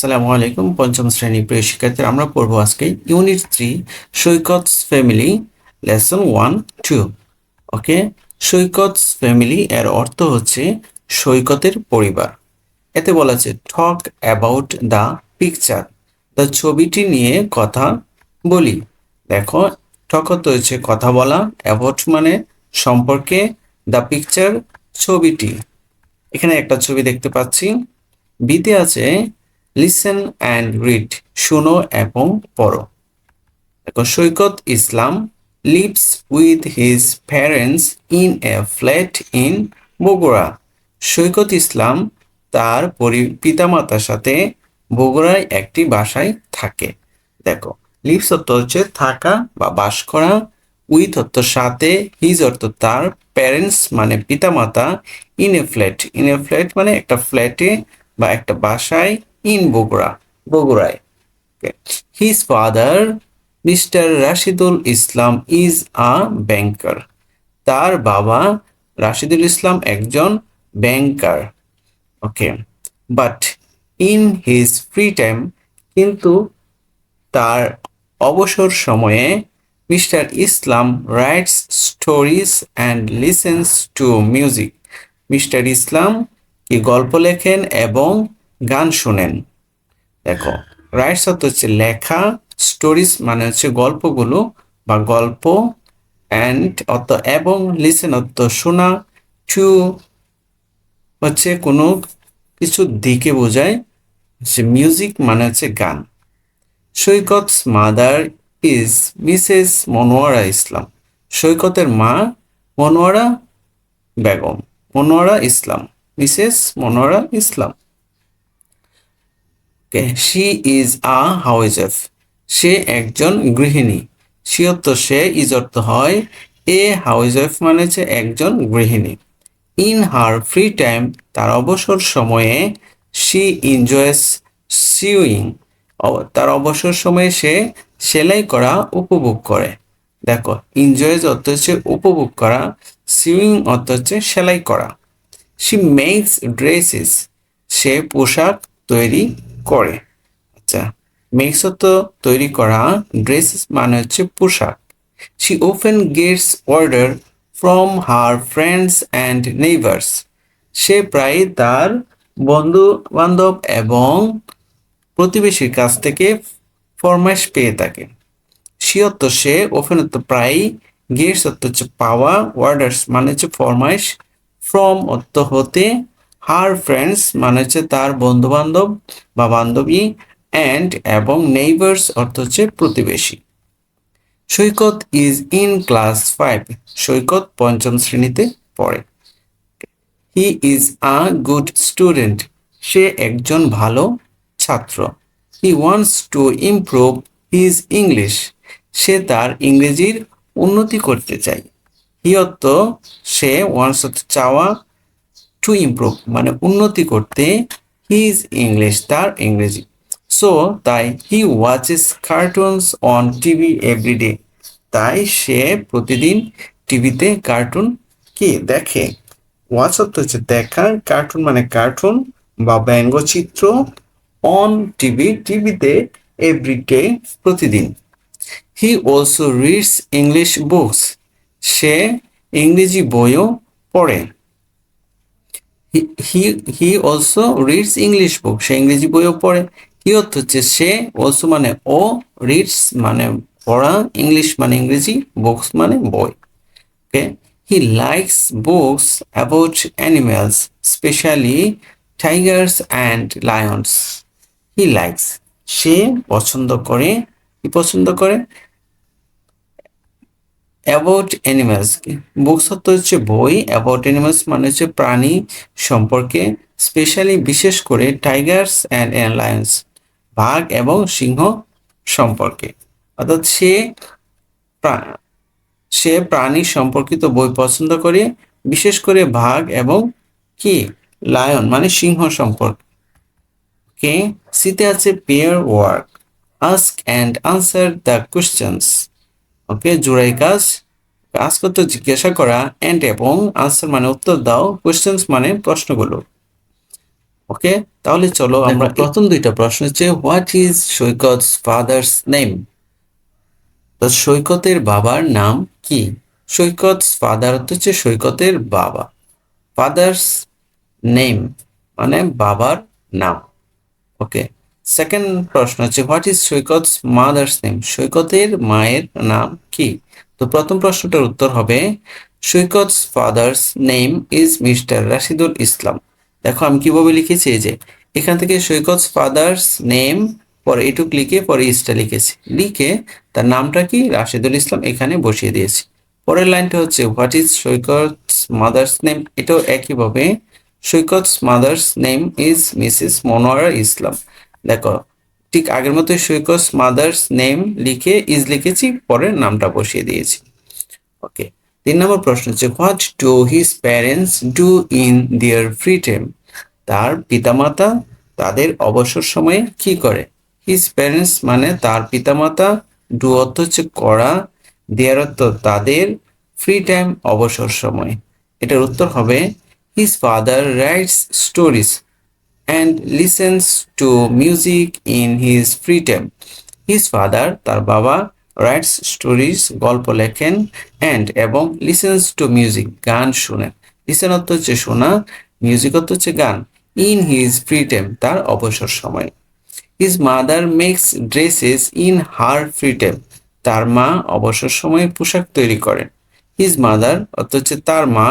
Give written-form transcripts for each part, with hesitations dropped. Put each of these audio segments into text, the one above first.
আসসালামু আলাইকুম পঞ্চম শ্রেণী প্রিয় শিক্ষার্থী, আমরা পড়বো আজকে ইউনিট 3 সৈকতস ফ্যামিলি লেসন 1-2। ওকে, সৈকতস ফ্যামিলি এর অর্থ হচ্ছে সৈকতের পরিবার। এতে বলা আছে talk about the picture, the ছবিটি নিয়ে কথা বলি। দেখো, টক অর্থ হচ্ছে কথা বলা, অ্যাবাউট মানে সম্পর্কে, দ্য পিকচার ছবিটি। এখানে একটা ছবি দেখতে পাচ্ছি। বিতে আছে লিসেন অ্যান্ড রিড, শুনো এবং পড়ো। দেখো, Saikat Islam lives with his parents in a flat in Bogura. Saikat Islam তার পিতামাতার সাথে বগুড়ায় একটি বাসায় থাকে। দেখো, লিভস অর্থ হচ্ছে থাকা বা বাস করা, উইথ অর্থ সাথে, হিজ অর্থ তার, প্যারেন্টস মানে পিতামাতা, ইন এ ফ্ল্যাট মানে একটা ফ্ল্যাটে বা একটা বাসায়, ইন বগুড়া বগুড়ায়। His father Mr Rashidul Islam is a banker. তার বাবা রাশিদুল ইসলাম একজন banker. Okay, but in his free time, কিন্তু তার অবসর সময়ে Mr Islam writes stories and listens to music. Mr Islam কি গল্প লেখেন এবং গান শোনেন। দেখো, রাইটস অর্থ হচ্ছে লেখা, স্টোরিজ মানে হচ্ছে গল্পগুলো বা গল্প, অ্যান্ড অর্থ এবং, লিসেন অর্থ শোনা, টু হচ্ছে কোনো কিছু দিকে বোঝায়, মিউজিক মানে হচ্ছে গান। Saikat's mother is Mrs Monowara Islam. সৈকতের মা Monowara Begum, Monowara Islam, Mrs Monowara Islam. She is a housewife, সে একজন গৃহিণী। সি অর্থ সে, ইজ অর্থ হয়, এ হাউসওয়াইফ মানে হচ্ছে একজন গৃহিণী। ইন হার ফ্রি টাইম, তার অবসর সময়ে, শি এনজয়স সিউইং, তার অবসর সময়ে সে সেলাই করা উপভোগ করে। দেখো, এনজয়েজ অর্থ হচ্ছে উপভোগ করা, সিউইং অর্থ হচ্ছে সেলাই করা। শি মেক্স ড্রেসেস, সে পোশাক তৈরি করে। আচ্ছা, মেক্স অর্থ তৈরি করা, ড্রেসেস মানে হচ্ছে পোশাক। She often gets order from her friends and neighbours, সে প্রায় তার বন্ধু বান্ধব এবং প্রতিবেশীর কাছ থেকে ফরমাইশ পেয়ে থাকে। সি অর্থ সে, ওপেন অর্থ প্রায়, গেটস অর্থ হচ্ছে পাওয়া, অর্ডার্স মানে হচ্ছে ফরমাইশ, ফ্রম অর্থ হতে, হার ফ্রেন্ডস মানে হচ্ছে তার বন্ধু বান্ধব বা বান্ধবী, অ্যান্ড এবং নেইবার্স অর্থ হচ্ছে প্রতিবেশী। Saikat is in class 5, Saikat পঞ্চম শ্রেণীতে পড়ে। He is a good student, সে একজন ভালো ছাত্র। He wants to improve his English, সে তার ইংরেজির উন্নতি করতে চায়। হি অর্থ সে, ওয়ান্টস অর্থ চাওয়া, টু ইমপ্রুভ মানে উন্নতি করতে, হিজ ইংলিশ তার ইংরেজি। সো তাই he watches cartoons on TV everyday, তাই সে প্রতিদিন টিভিতে কার্টুন কি দেখে। ওয়াচ অর্থ হচ্ছে দেখা, কার্টুন মানে কার্টুন বা ব্যঙ্গচিত্র, অন টিভি টিভিতে, এভরিডে প্রতিদিন। He also reads English books, সে ইংরেজি বইও পড়ে। He he also reads English book, সে ইংরেজি বইও পড়ে। হি অর্থ হচ্ছে সে, অলসো মানে ও, রিডস মানে পড়া, ইংলিশ মানে ইংরেজি, বুকস মানে বই। Okay, he likes books about animals, specially tigers and lions. He likes সে পছন্দ করে, কি পছন্দ করে, অ্যাবাউট অ্যানিমালস, বুকস অর্থ হচ্ছে বই, অ্যাবাউট অ্যানিমালস মানে হচ্ছে প্রাণী সম্পর্কে, স্পেশালি বিশেষ করে, টাইগার্স অ্যান্ড লায়ন্স বাঘ এবং সিংহ সম্পর্কে। অর্থাৎ সে প্রাণী সম্পর্কিত বই পছন্দ করে, বিশেষ করে বাঘ এবং কি, লায়ন মানে সিংহ সম্পর্কে। ওকে, সিতে আছে pair work, ask and answer the questions. Okay, জোড়াই কাজ, কাজ করতে জিজ্ঞাসা করা, অ্যান্ড এবং, আনসার মানে উত্তর দাও, কোশ্চেন্স মানে প্রশ্নগুলো। ওকে, তাহলে চলো আমরা প্রথম দুইটা প্রশ্ন হচ্ছে what is Saikat's father's name. তো সৈকতের বাবার নাম কি? সৈকতস ফাদার হচ্ছে সৈকতের বাবা, ফাদার্স নেম মানে বাবার নাম। ওকে, সেকেন্ড প্রশ্ন হচ্ছে what is Saikat's mother's name. সৈকতের মায়ের নাম কি? তো প্রথম প্রশ্নটার উত্তর হবে Saikat's father's name is Mr Rashidul Islam. দেখো আমি কিভাবে লিখেছি, এই যে এখান থেকে সৈকতস ফাদার্স নেম, পরে এটুক লিখে পরে ইসটা লিখেছি, লিখে তার নামটা কি রাশিদুল ইসলাম এখানে বসিয়ে দিয়েছি। পরের লাইনটা হচ্ছে what is Saikat's mother's name, এটাও একইভাবে Saikat's mother's name is Mrs Monowara Islam. দেখো ঠিক আগের মতো সৈকতস মাদার্স নেম লিখে ইজ লিখেছি, পরে নামটা বসিয়ে দিয়েছি। ওকে, 3 নম্বর প্রশ্ন হচ্ছে what do his parents do in their free time. তার পিতামাতা তাদের অবসর সময়ে কি করে? হিজ প্যারেন্টস মানে তার পিতামাতা, ডু অর্থ হচ্ছে করা, দেয়ার অর্থ তাদের, ফ্রি টাইম অবসর সময়। এটার উত্তর হবে his father rights stories and listens to music in his free time. His father, তার বাবা, writes stories, গল্প লেখেন, and এবং listens to music, গান শুনেন। listen অর্থ হচ্ছে শোনা, মিউজিক অর্থ হচ্ছে গান, in his free time, তার অবসর সময়। His mother makes dresses in her free time. তার মা অবসর সময়ে পোশাক তৈরি করেন। His mother অর্থ হচ্ছে তার মা,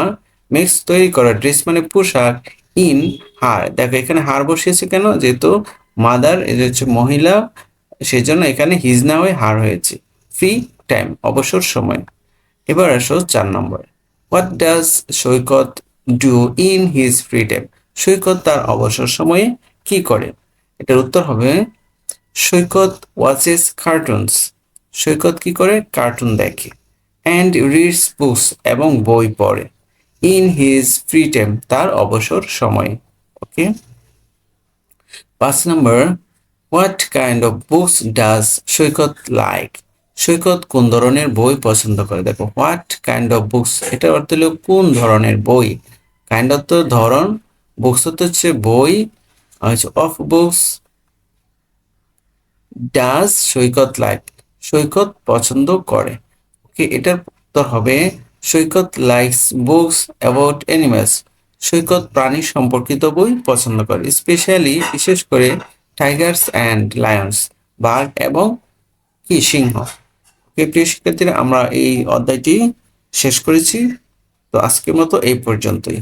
মেক্স তৈরি করা, ড্রেস মানে পোশাক, ইন হার, দেখো এখানে হার বসিয়েছে কেন? যেহেতু মাদার এটা হচ্ছে মহিলা, সেই জন্য এখানে হিজ না হয়ে হার হয়েছে। ফ্রি টাইম অবসর সময়। এবার আসো 4 নম্বরে, what does Saikat do in his free time. Saikat তার অবসর সময়ে কি করে? এটার উত্তর হবে সৈকত ওয়াচেস কার্টুনস। সৈকত কি করে? কার্টুন দেখে। অ্যান্ড রিডস বুকস এবং বই পড়ে। ইন হিজ ফ্রি টাইম তার অবসর সময়ে। ওকে, 5 নম্বর, what kind of books does Saikat like. Saikat কোন ধরনের বই পছন্দ করে? দেখো হোয়াট কাইন্ড অফ বুকস, এটার অর্থ হলো কোন ধরনের বই, কাইন্ড অর্থ ধরন, বুকস অর্থ হচ্ছে বই, of books, does Saikat like Saikat পছন্দ করে। ওকে, এটার উত্তর হবে Saikat likes books about animals. Saikat প্রাণী সম্পর্কিত বই পছন্দ করে, স্পেশালি বিশেষ করে টাইগার্স অ্যান্ড লায়ন্স, বাঘ এবং কি সিংহ। ওকে প্রিয় শিক্ষার্থীরা, আমরা এই অধ্যায়টি শেষ করেছি। তো আজকের মতো এই পর্যন্তই।